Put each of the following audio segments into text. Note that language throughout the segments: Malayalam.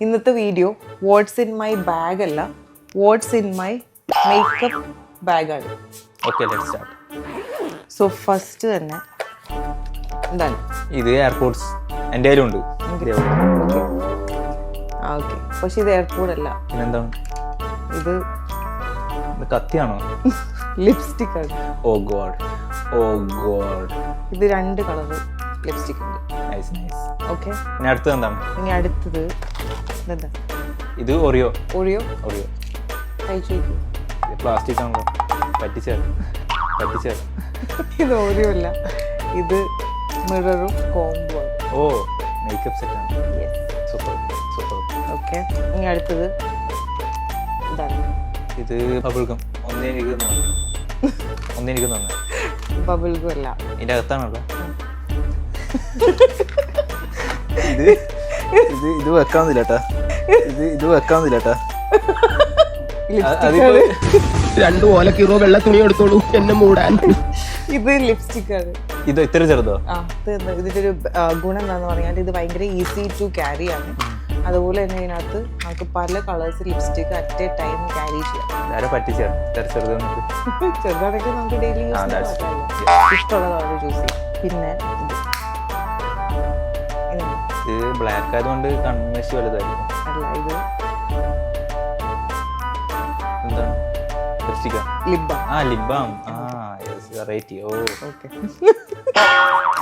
ഇന്നത്തെ video what's in my bag അല്ല, വാട്ട്സ് ഇൻ മൈ മേക്കപ്പ് ബാഗാണ്. Okay, let's start. So first തന്നെ എന്താണ് ഇത് എയർപോർട്ട്സ് എൻ്റെ കയ്യിലുണ്ട്. ഓക്കെ, പക്ഷെ ഇത് എയർപോർട്ട് അല്ല. പിന്നെന്താണ് ഇത്? ഇത് കത്തിയാണോ? ലിപ്സ്റ്റിക് ആണ്. ഓ ഗോഡ്, ഓ ഗോഡ്. ഇത് 2 കളർ ലിപ്സ്റ്റിക് ഉണ്ട്. Nice nice. ഓക്കെ, ഇനി അടുത്തത് എന്താണ്? ഇനി അടുത്തത് ഇതെന്താ? ഇത് ഒറിയോ. ഒറിയോ ഒറിയോ കഴിച്ചു. ഇത് പ്ലാസ്റ്റിക് ആണല്ലോ, പറ്റിച്ചേർ. ഇത് ഓറിയോ അല്ല, ഇത് മിററും കോംബോ. ഓ, മേക്കപ്പ് സെറ്റാണ്. Super super. ഓക്കെ, ഇനി അടുത്തത് ഇതാണ്. ഇത് ബബിൾഗം. ഒന്നെനിക്ക് തന്നെ. ബബിൾഗം അല്ല, ഇതിൻ്റെ അകത്താണല്ലോ. ഇത് ഇത് വെക്കാവുന്നില്ല കേട്ടാ. ഇത് വെക്കാവുന്നില്ല കേട്ടാ. 2 ഓലക്കീറോ വെള്ള തുണി എടുത്തോളൂ എന്നെ മൂടാൻ. ഇത് ലിപ്സ്റ്റിക് ആണ്. ഇത് ഇത്ര ചെറുതോ? ഇതിന്റെ ഒരു ഗുണം എന്താന്ന് പറഞ്ഞാൽ ഇത് ഭയങ്കര ഈസി ടു ക്യാരി ആണ്. അതുപോലെ തന്നെ ഇതിനകത്ത് നമുക്ക് പല colours lipstick at A time carry ചെയ്യാം. ചെറുതാണെങ്കിൽ നമുക്ക് ഡെയിലി ഇഷ്ടമുള്ള കളർ ചൂസ് ചെയ്യാം. പിന്നെ ഇത് ബ്ലാക്ക് ആയതുകൊണ്ട് കൺമശി വലുതായിരിക്കും. അല്ല, ഇത് എന്താണ്? ലിപ്സ്റ്റിക്കാ? Lip balm. Lip balm. Variety. ഓ, ഓക്കെ.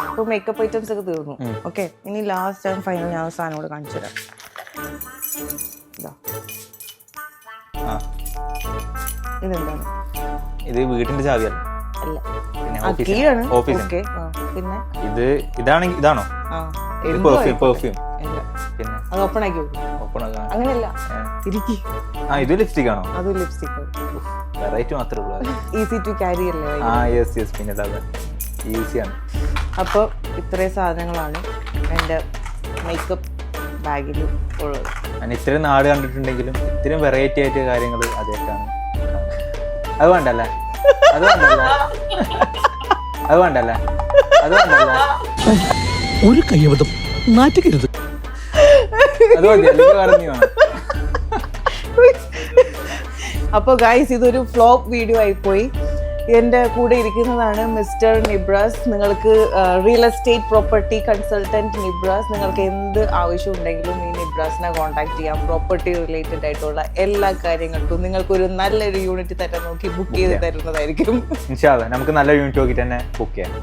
അപ്പോൾ മേക്കപ്പ് ഐറ്റംസ് ഒക്കെ തീർന്നു. ഓക്കെ, ഇനി ലാസ്റ്റ് ആൻഡ് ഫൈനൽ ഞാൻ സാധനം കൂടെ കാണിച്ചു തരാം. ഇതെന്താണ്? ഇത് വീട്ടിന്റെ ചാവിയല്ല. അല്ല, പിന്നെ കീയാണ്. ഓഫീസ്. ഓക്കെ, പിന്നെ ഇതാണെങ്കിൽ ഇതാണോ? പെർഫ്യൂം. പിന്നെ അത് ഓപ്പൺ ആക്കി ഓപ്പൺ ആക്കാൻ അങ്ങനെയല്ല, ഇരിക്കി. ഇത് ലിപ്സ്റ്റിക് ആണോ? അത് ലിപ്സ്റ്റിക്. വെറൈറ്റി മാത്രമേ ഉള്ളൂ. ഈസി ടു ക്യാരി അല്ലേ? യെസ്. പിന്നെ ഈസിയാണ്. അപ്പോൾ ഇത്രയും സാധനങ്ങളാണ് എൻ്റെ മേക്കപ്പ് ബാഗിൽ ഉള്ളത്. ഞാൻ ഇത്രയും നാട് കണ്ടിട്ടുണ്ടെങ്കിലും ഇത്രയും വെറൈറ്റി ആയിട്ട് കാര്യങ്ങൾ അതേക്കാണ്. അത് വേണ്ടല്ലേ? ഒരു കയ്യബദ്ധം നാറ്റുകരുത്. അത് മതി, അല്ലെങ്കിൽ പറഞ്ഞു വേണം. അപ്പോൾ ഗൈസ്, ഇതൊരു ഫ്ലോപ്പ് വീഡിയോ ആയിപ്പോയി. എൻ്റെ കൂടെ ഇരിക്കുന്നതാണ് മിസ്റ്റർ നിബ്രാസ്. നിങ്ങൾക്ക് real estate property consultant Nibras. നിങ്ങൾക്ക് എന്ത് ആവശ്യം ഉണ്ടെങ്കിലും ഈ നിബ്രാസിനെ കോൺടാക്ട് ചെയ്യാം. പ്രോപ്പർട്ടി റിലേറ്റഡ് ആയിട്ടുള്ള എല്ലാ കാര്യങ്ങൾക്കും നിങ്ങൾക്കൊരു നല്ലൊരു യൂണിറ്റ് തന്നെ നോക്കി ബുക്ക് ചെയ്ത് തരുന്നതായിരിക്കും. ഇൻഷാ അല്ലാഹ് നമുക്ക് നല്ല യൂണിറ്റ് നോക്കിയിട്ട് തന്നെ ബുക്ക് ചെയ്യാം.